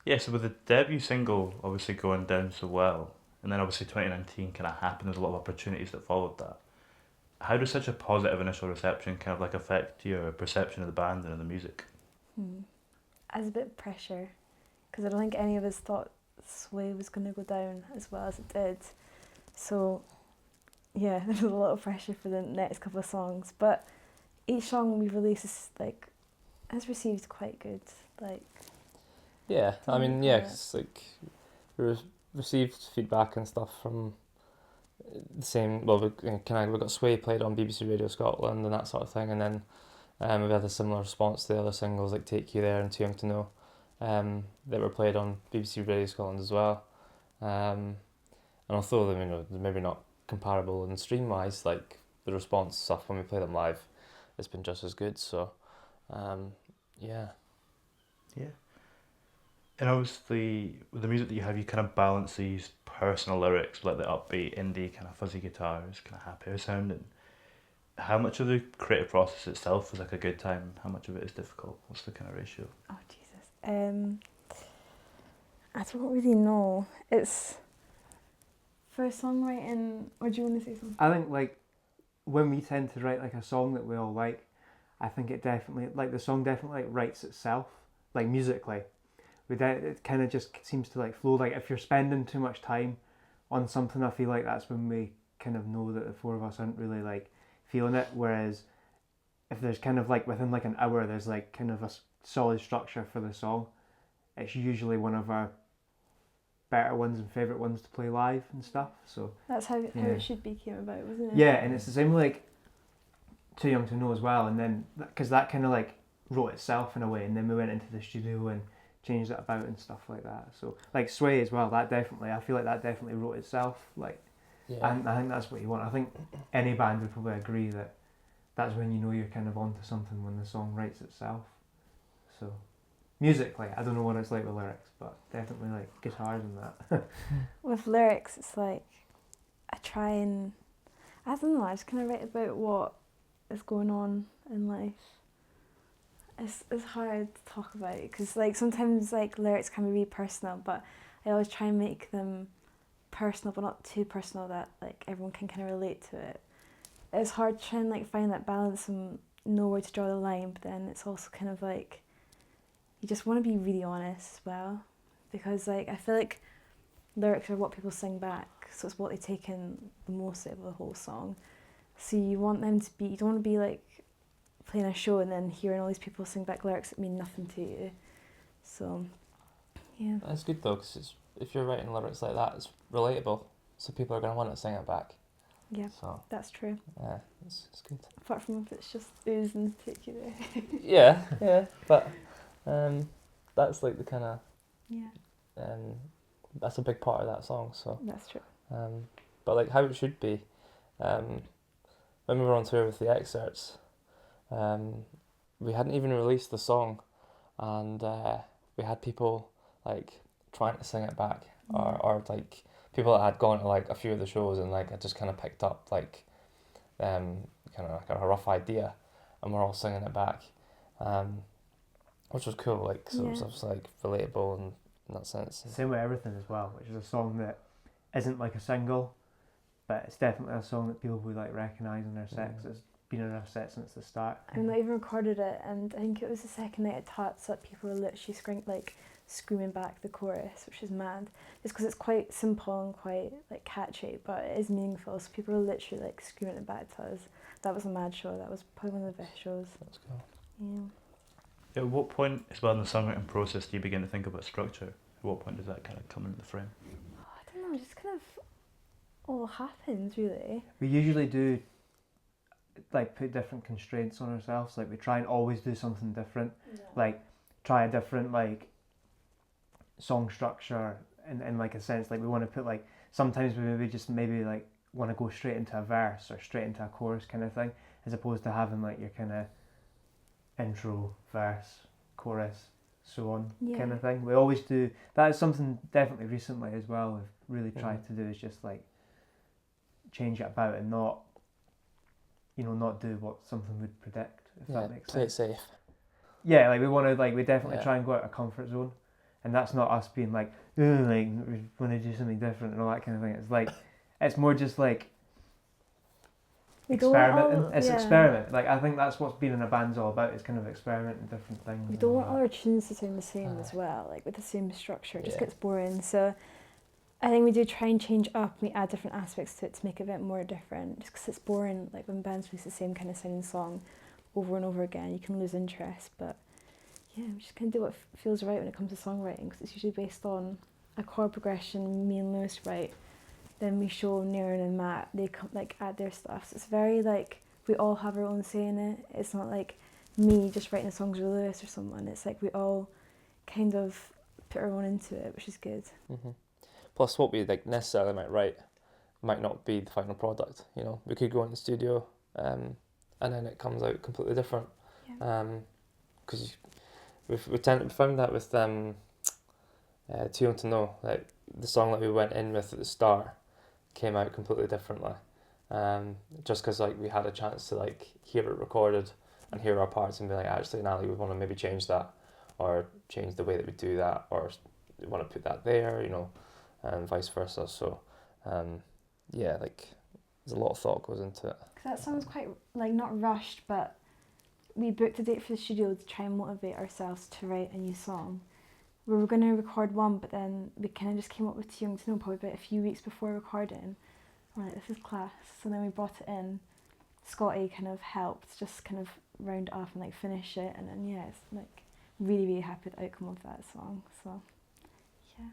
Yeah, so with the debut single obviously going down so well, and then obviously 2019 kind of happened, there's a lot of opportunities that followed that. How does such a positive initial reception kind of like affect your perception of the band and of the music? Hmm. As a bit of pressure, because I don't think any of us thought Sway was going to go down as well as it did. So yeah, there's a lot of pressure for the next couple of songs, but each song we release is like has received quite good. Like, Yeah, I don't mean, know yeah, how 'cause, like we received feedback and stuff from the same. Well, we got Sway played on BBC Radio Scotland and that sort of thing, and then we've had a similar response to the other singles like Take You There and Too Young to Know, that were played on BBC Radio Scotland as well. And although they're maybe not comparable in stream wise, like the response stuff when we play them live, it's been just as good. So, yeah. Yeah. And obviously, with the music that you have, you kind of balance these personal lyrics, like the upbeat, indie, kind of fuzzy guitars, kind of happier sounding. How much of the creative process itself is like a good time? How much of it is difficult? What's the kind of ratio? Oh Jesus. I don't really know. It's for songwriting. Or do you want to say something? I think like when we tend to write like a song that we all like, I think it definitely like the song definitely like writes itself, like musically. It kind of just seems to like flow. Like if you're spending too much time on something, I feel like that's when we kind of know that the four of us aren't really like feeling it. Whereas if there's kind of like within like an hour, there's like kind of a solid structure for the song. It's usually one of our better ones and favourite ones to play live and stuff. So That's how yeah. it should be came about, wasn't it? Yeah, and it's the same like Too Young to Know as well. And then because that kind of like wrote itself in a way, and then we went into the studio and changed it about and stuff like that. So like Sway as well, that definitely I feel like that definitely wrote itself. Like, Yeah. and I think that's what you want. I think any band would probably agree that that's when you know you're kind of onto something, when the song writes itself. So musically, I don't know what it's like with lyrics, but definitely like guitars and that. With lyrics, it's like I try and I don't know. I just kind of write about what is going on in life. It's hard to talk about because like sometimes like lyrics can be really personal, but I always try and make them personal, but not too personal that like everyone can kind of relate to it. It's hard to try and like find that balance and know where to draw the line, but then it's also kind of like you just want to be really honest as well, because like I feel like lyrics are what people sing back, so it's what they take in the most out of the whole song. So you want them to be, you don't want to be like playing a show and then hearing all these people sing back lyrics that mean nothing to you. So, yeah. That's good though, because if you're writing lyrics like that, it's relatable, so people are going to want to sing it back. Yeah, So that's true. yeah, it's good. Apart from if it's just booze and take you there. Yeah, but that's like the kind of Yeah, that's a big part of that song. So that's true. but like how it should be. When we were on tour with the Xcerts, we hadn't even released the song, and we had people like trying to sing it back, or like people that had gone to like a few of the shows and like had just kind of picked up like kind of like a rough idea, and we're all singing it back, which was cool. Like, 'cause it was like relatable and in that sense. Same with Everything as well, which is a song that isn't like a single, but it's definitely a song that people would like recognise in their sets. It's been in our set since the start. I've not even recorded it, and I think it was the second night at Tots that people were literally screaming back the chorus, which is mad. Just because it's quite simple and quite like catchy, but it is meaningful. So people were literally like screaming it back to us. That was a mad show. That was probably one of the best shows. That's cool. Yeah. At what point as well in the songwriting process do you begin to think about structure? At what point does that kind of come into the frame? I don't know. It just kind of all happens really. We usually do like put different constraints on ourselves. Like we try and always do something different. Yeah. Like try a different like song structure in like a sense. Like we want to put like sometimes we maybe like want to go straight into a verse or straight into a chorus kind of thing, as opposed to having like your kind of intro, verse, chorus, so on kind of thing. We always do that. Is something definitely recently as well we've really tried to do, is just like change it about and not do what something would predict, if that makes sense. Play it safe. Yeah, like we want to we definitely try and go out of our comfort zone, and that's not us being like, ooh, like we want to do something different and all that kind of thing. It's like, it's more just like We don't want experimenting. all, It's yeah. experiment. Like I think that's what being in a band's all about. Is kind of experimenting different things. We and don't all want all that. our tunes to sound the same Aye. as well, like with the same structure. It just Yeah. gets boring. So I think we do try and change up. We add different aspects to it to make it a bit more different. Just because it's boring, like when bands release the same kind of sounding song over and over again, you can lose interest. But yeah, we just kind of do what feels right when it comes to songwriting, because it's usually based on a chord progression. Me and Lewis write, then we show Niran and Matt. They come like add their stuff. So it's very like we all have our own say in it. It's not like me just writing songs with Lewis or someone. It's like we all kind of put our own into it, which is good. Mm-hmm. Plus, what we like necessarily might write might not be the final product. You know, we could go in the studio, and then it comes out completely different. Yeah. Because we found that with Too Young to Know, like the song that we went in with at the start came out completely differently. Just because like we had a chance to like hear it recorded and hear our parts and be like, actually, Natalie, we want to maybe change that, or change the way that we do that, or we want to put that there, you know, and vice versa. So, yeah, like there's a lot of thought goes into it. 'Cause that song's quite like not rushed, but we booked a date for the studio to try and motivate ourselves to write a new song. We were going to record one, but then we kind of just came up with Too Young to Know probably about a few weeks before recording. We're like, this is class. So then we brought it in. Scotty kind of helped just kind of round it off and like finish it. And then yeah, it's like really, really happy with the outcome of that song. So yeah.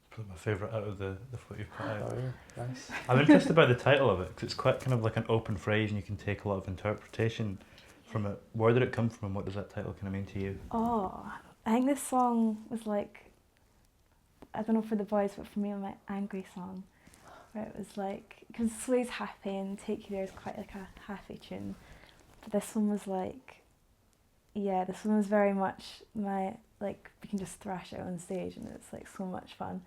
Probably my favourite out of the what you've put out. Oh, yeah. Nice. I'm interested by the title of it because it's quite kind of like an open phrase and you can take a lot of interpretation from it. Where did it come from? What does that title kind of mean to you? Oh, I think this song was like, I don't know for the boys, but for me, my angry song. Where it was like, because Sway's happy and Take You There is quite like a happy tune. But this one was like, yeah, this one was very much my, like, we can just thrash it on stage and it's like so much fun.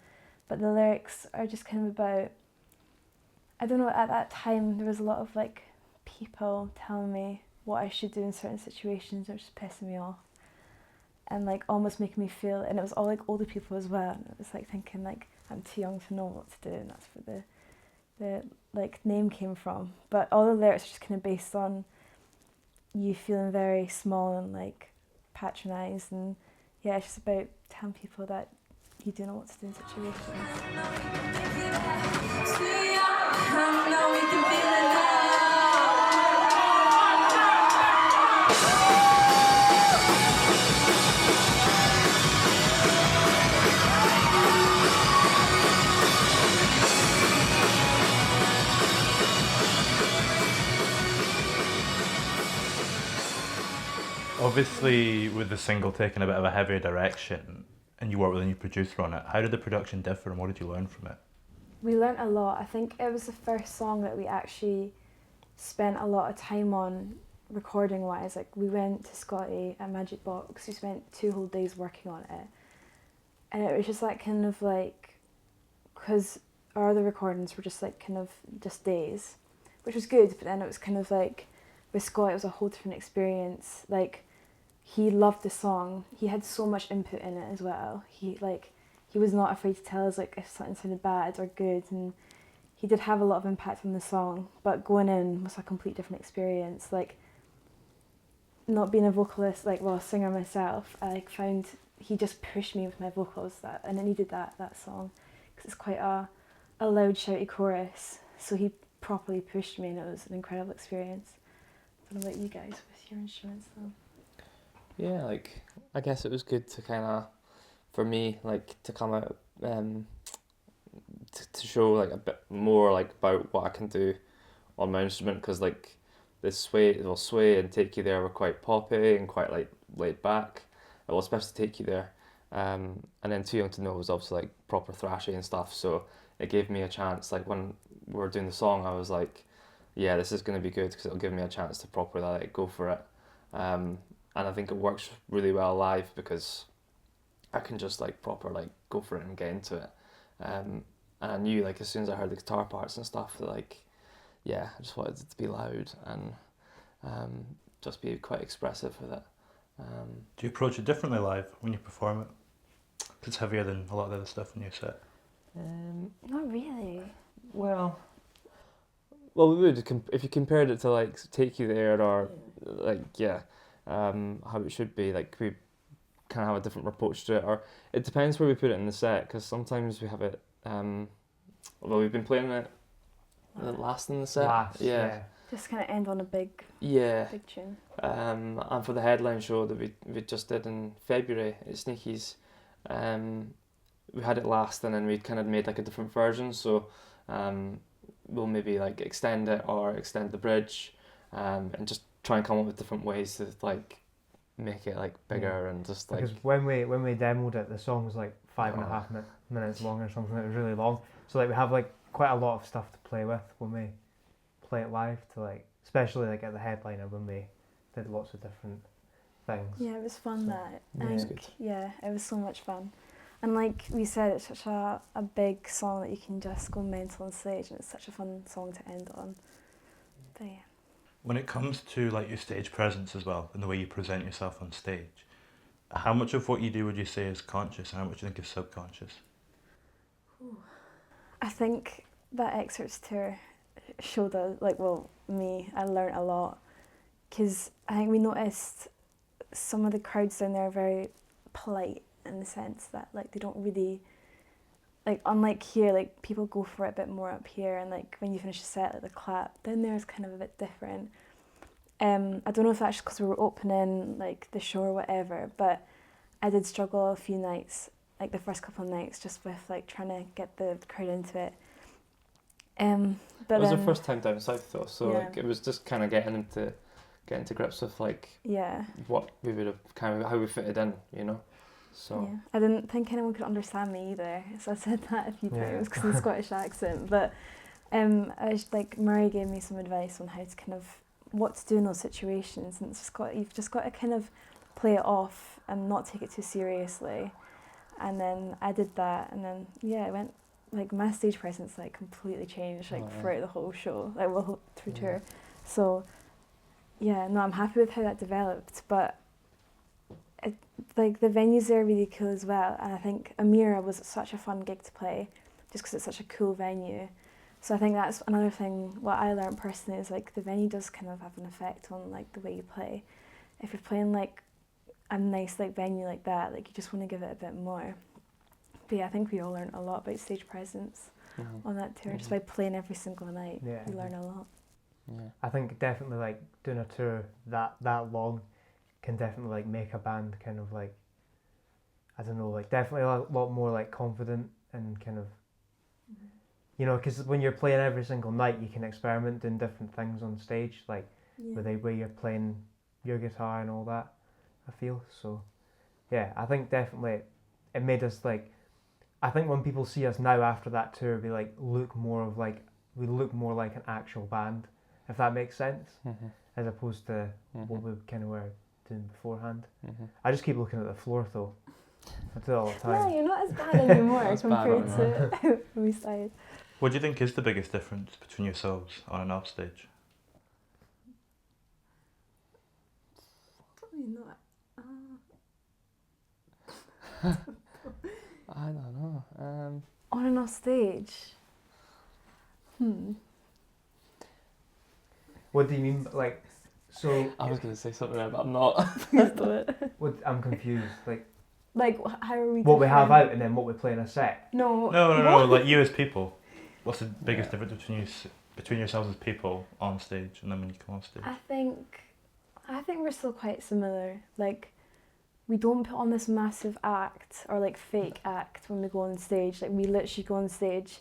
But the lyrics are just kind of about, I don't know, at that time there was a lot of like people telling me what I should do in certain situations that were just pissing me off. And like almost making me feel, and it was all like older people as well, and it was like thinking like I'm too young to know what to do, and that's where the like name came from. But all the lyrics are just kind of based on you feeling very small and like patronised, and yeah, it's just about telling people that you do know what to do in situations. Obviously, with the single taking a bit of a heavier direction, and you work with a new producer on it, how did the production differ and what did you learn from it? We learnt a lot. I think it was the first song that we actually spent a lot of time on recording wise. Like we went to Scotty at Magic Box, we spent 2 whole days working on it. And it was just like kind of like, because our other recordings were just like kind of just days, which was good, but then it was kind of like, with Scott it was a whole different experience. Like, he loved the song, he had so much input in it as well. He was not afraid to tell us like if something sounded bad or good, and he did have a lot of impact on the song, but going in was a complete different experience. Like, not being a vocalist, like, well, a singer myself, I like found he just pushed me with my vocals, that, and I needed that song, because it's quite a loud, shouty chorus, so he properly pushed me and it was an incredible experience. I don't know about you guys with your instruments though. Yeah, like I guess it was good to kind of, for me, like to come out, to show like a bit more like about what I can do on my instrument, because like the Sway and Take You There were quite poppy and quite like laid back. Well, especially Take You There, and then Too Young to Know was obviously like proper thrashy and stuff. So it gave me a chance. Like when we were doing the song, I was like, yeah, this is going to be good because it'll give me a chance to properly like go for it. And I think it works really well live because I can just like proper like go for it and get into it. And I knew like as soon as I heard the guitar parts and stuff that like, yeah, I just wanted it to be loud and just be quite expressive with it. Do you approach it differently live when you perform it? 'Cause it's heavier than a lot of the other stuff in your set. Not really. Well, we would if you compared it to like Take You There or like how it should be. Like we kind of have a different approach to it, or it depends where we put it in the set. Because sometimes we have it. Although we've been playing it last in the set. Last, yeah. Just kind of end on a big tune. And for the headline show that we just did in February at Sneaky's, we had it last, and then we kind of made like a different version. So we'll maybe like extend it or extend the bridge, and just try and come up with different ways to like make it like bigger and just like. Because when we demoed it, the song was like 5.5 minutes long or something. It was really long. So like we have like quite a lot of stuff to play with when we play it live, to like, especially like at the headliner when we did lots of different things. Yeah, it was fun. So, it was so much fun. And like we said, it's such a big song that you can just go mental on stage, and it's such a fun song to end on. But yeah. When it comes to like your stage presence as well, and the way you present yourself on stage, how much of what you do would you say is conscious, and how much do you think is subconscious? I think that Xcerts tour showed us, I learnt a lot, because I think we noticed some of the crowds down there are very polite, in the sense that like they don't really, like unlike here, like people go for it a bit more up here, and like when you finish a set, like the clap down there is kind of a bit different. I don't know if that's because we were opening like the show or whatever, but I did struggle a few nights, like the first couple of nights, just with like trying to get the crowd into it. But it was then, our first time down south though, so like it was just kind of getting to grips with like what we would have kind of how we fitted in, you know. So yeah, I didn't think anyone could understand me either, so I said that a few times because of the Scottish accent. But I was like, Murray gave me some advice on how to kind of what to do in those situations, and you've just got to kind of play it off and not take it too seriously. And then I did that, and then it went like my stage presence like completely changed throughout the whole show, through tour. So I'm happy with how that developed, but like the venues there are really cool as well, and I think Amira was such a fun gig to play just because it's such a cool venue. So I think that's another thing what I learned personally, is like the venue does kind of have an effect on like the way you play. If you're playing like a nice like venue like that, like you just want to give it a bit more. But yeah, I think we all learned a lot about stage presence on that tour, just by playing every single night. We learn a lot. I think definitely like doing a tour that long can definitely like make a band kind of like, I don't know, like definitely a lot more like confident and kind of, you know, because when you're playing every single night, you can experiment doing different things on stage, like where you're playing your guitar and all that, I feel. So yeah, I think definitely it made us like, I think when people see us now after that tour, we like look more like an actual band, if that makes sense, as opposed to what we kind of were doing beforehand. I just keep looking at the floor though. I do it all the time. No, you're not as bad anymore compared to when we started. What do you think is the biggest difference between yourselves on and off stage? Probably not. I don't know. On and off stage. What do you mean, like, so? I was going to say something there, but I'm not. Please do it. I'm confused. Like, how are we? What we have out and then what we play in a set. No. Like you as people. What's the biggest difference between yourselves as people on stage and then when you come off stage? I think we're still quite similar. Like, we don't put on this massive act or like fake act when we go on stage. Like, we literally go on stage,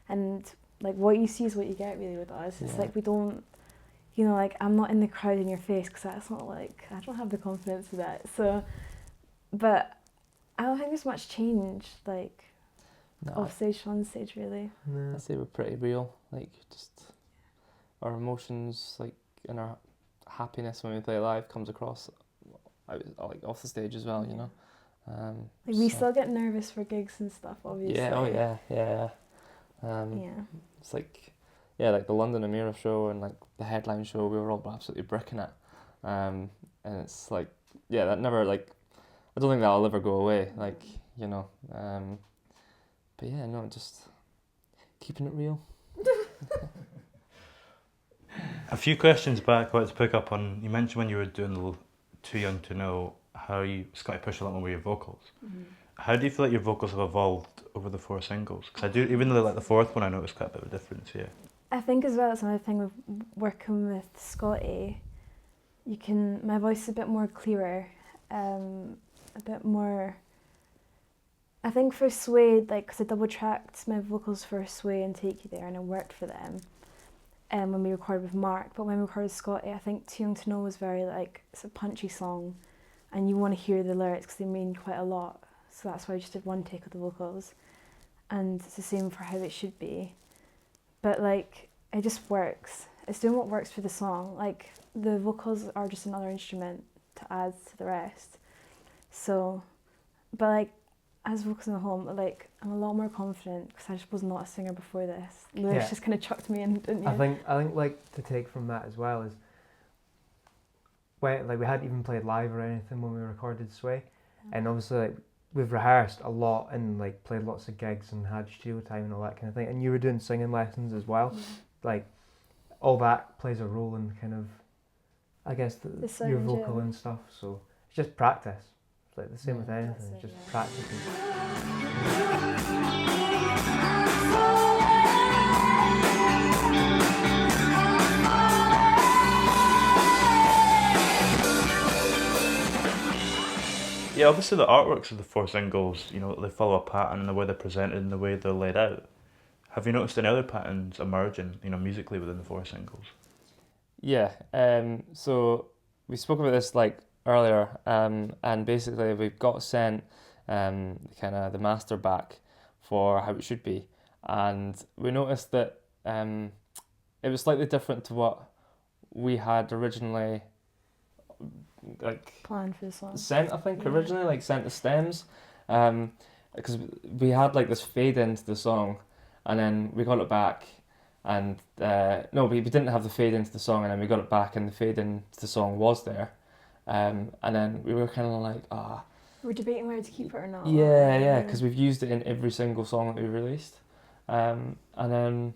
and like what you see is what you get really with us. It's like we don't, you know, like I'm not in the crowd in your face, because that's not like, I don't have the confidence for that. So, but I don't think there's much change like off stage to on stage really. I'd say we're pretty real. Like just our emotions, like and our happiness when we play live comes across like off the stage as well, you know. Like we still get nervous for gigs and stuff, obviously. Yeah. It's like like the London Amira show and like the headline show, we were all absolutely bricking it, and it's like that never, like, I don't think that'll ever go away. Like, you know. But yeah, no, just keeping it real. A few questions back, I wanted to pick up on, you mentioned when you were doing the Too Young to Know, how you started to push a lot more with your vocals. How do you feel like your vocals have evolved over the 4 singles? Because I do, even though like the 4th one, I noticed quite a bit of a difference here. I think as well, it's another thing with working with Scotty, my voice is a bit more clearer, a bit more, I think for Sway, like, because I double tracked my vocals for Sway and Take You There and it worked for them when we recorded with Mark, but when we recorded with Scotty, I think Too Young to Know was very like, it's a punchy song and you want to hear the lyrics because they mean quite a lot, so that's why I just did one take of the vocals, and it's the same for How It Should Be. But like, it just works. It's doing what works for the song. Like, the vocals are just another instrument to add to the rest. So, but like, as vocals in the home, like, I'm a lot more confident because I just was not a singer before this. Lewis just kind of chucked me in, didn't you? I think like to take from that as well is when like we hadn't even played live or anything when we recorded Sway, and obviously like we've rehearsed a lot and like played lots of gigs and had studio time and all that kind of thing. And you were doing singing lessons as well. Like all that plays a role in kind of, I guess, The sound, your vocal yeah. and stuff. So it's just practice. It's like the same with That's anything. It's it, just yeah. practicing. Yeah, obviously the artworks of the 4 singles, you know, they follow a pattern in the way they're presented and the way they're laid out. Have you noticed any other patterns emerging, you know, musically within the 4 singles? Yeah, so we spoke about this like earlier, and basically we got sent kind of the master back for How It Should Be, and we noticed that it was slightly different to what we had originally like Plan for the song. sent, I think, Yeah. originally, like sent the stems, because we had like this fade into the song, and then we got it back, and no, we didn't have the fade into the song, and then we got it back, and the fade into the song was there, and then we were kind of like, We're debating whether to keep it or not. yeah, because we've used it in every single song that we released, and then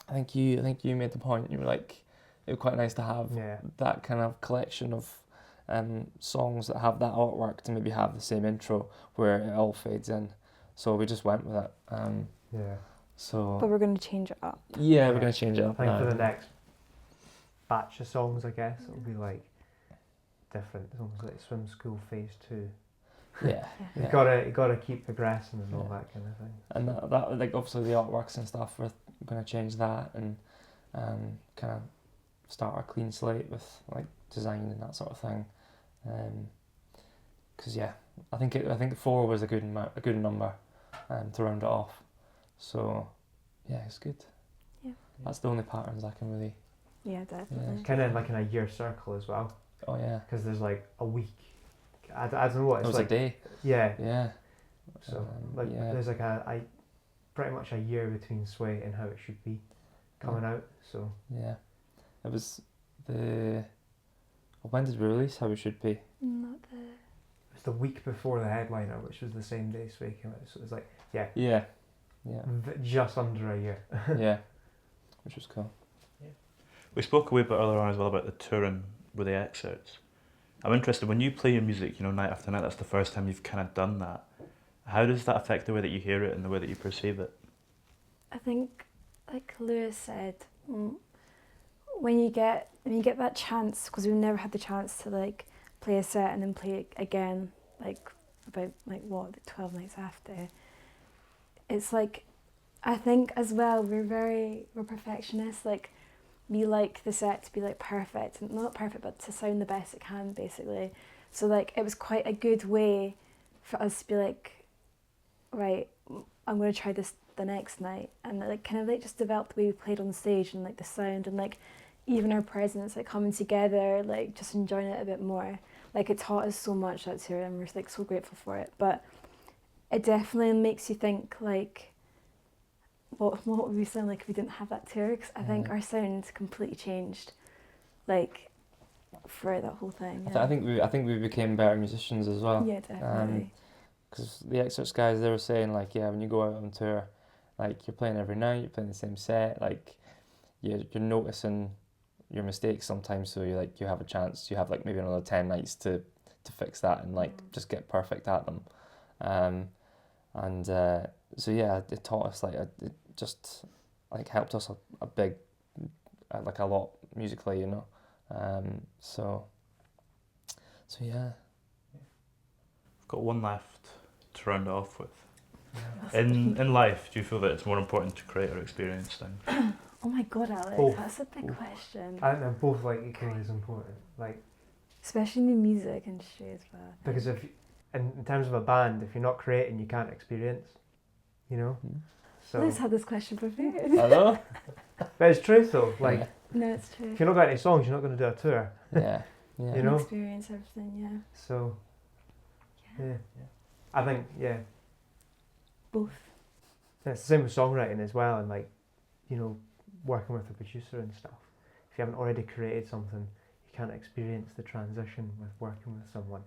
I think you made the point. You were like, it would be quite nice to have Yeah. that kind of collection of songs that have that artwork to maybe have the same intro where it all fades in. So we just went with it. Yeah. So But we're going to change it up. yeah, we're Yeah. gonna change it I up think now. for the next batch of songs, I guess it'll be like different. It's almost like Swim School Phase 2. Yeah, You yeah. gotta keep progressing and all Yeah. that kind of thing. And that like obviously the artworks and stuff, we're gonna change that and kind of start a clean slate with like design and that sort of thing. Because yeah, I think 4 was a good number to round it off. So yeah, it's good. Yeah. That's the only patterns I can really. Yeah, definitely. Kind of like in a year circle as well, Oh yeah, because there's like a week. I don't know what it it's was like. a day. Yeah. Yeah. So like yeah. there's like a pretty much a year between Sway and How It Should Be coming out. So Yeah, it was the. When did we release How It Should Be? Not the... it's the week before the headliner, which was the same day Sway came out. So it was like Yeah, just under a year. yeah, which was cool. We spoke a wee bit earlier on as well about the touring with the Xcerts. I'm interested, when you play your music, you know, night after night, that's the first time you've kind of done that. How does that affect the way that you hear it and the way that you perceive it? I think, like Lewis said, when you get that chance, because we've never had the chance to like play a set and then play it again, like about like 12 nights after. It's like, I think as well we're perfectionists. Like, we like the set to be like perfect, and not perfect, but to sound the best it can, basically. So like, it was quite a good way for us to be like, right, I'm going to try this the next night, and like kind of like just develop the way we played on stage and like the sound and like even our presence, like coming together, like just enjoying it a bit more. Like, it taught us so much, that tour, and we're like so grateful for it. But it definitely makes you think like, what would we sound like if we didn't have that tour? Because I think our sound completely changed, like, for that whole thing. I think we became better musicians as well. Yeah, definitely. because the Xcerts guys, they were saying like, yeah, when you go out on tour, like you're playing every night, you're playing the same set, like you're noticing your mistakes sometimes, so you have a chance, you have like maybe another 10 nights to fix that and like just get perfect at them. And so yeah, it taught us like it just like helped us a big like a lot musically, you know. So yeah. I've got one left to round it off with. That's In life, do you feel that it's more important to create or experience things? Oh my god, Alex, Both. that's a big question. I think they're both like equally as important. Like, Especially in the music industry as well. because if in terms of a band, if you're not creating, you can't experience. You know. So, Let's have this question prepared. I know. but it's true though. Like, Yeah. No, it's true. if you're not got any songs, you're not going to do a tour. Yeah. Yeah. You know? Experience everything, yeah. So, yeah. I think Both. it's the same with songwriting as well, and like, you know, working with a producer and stuff. If you haven't already created something, you can't experience the transition with working with someone.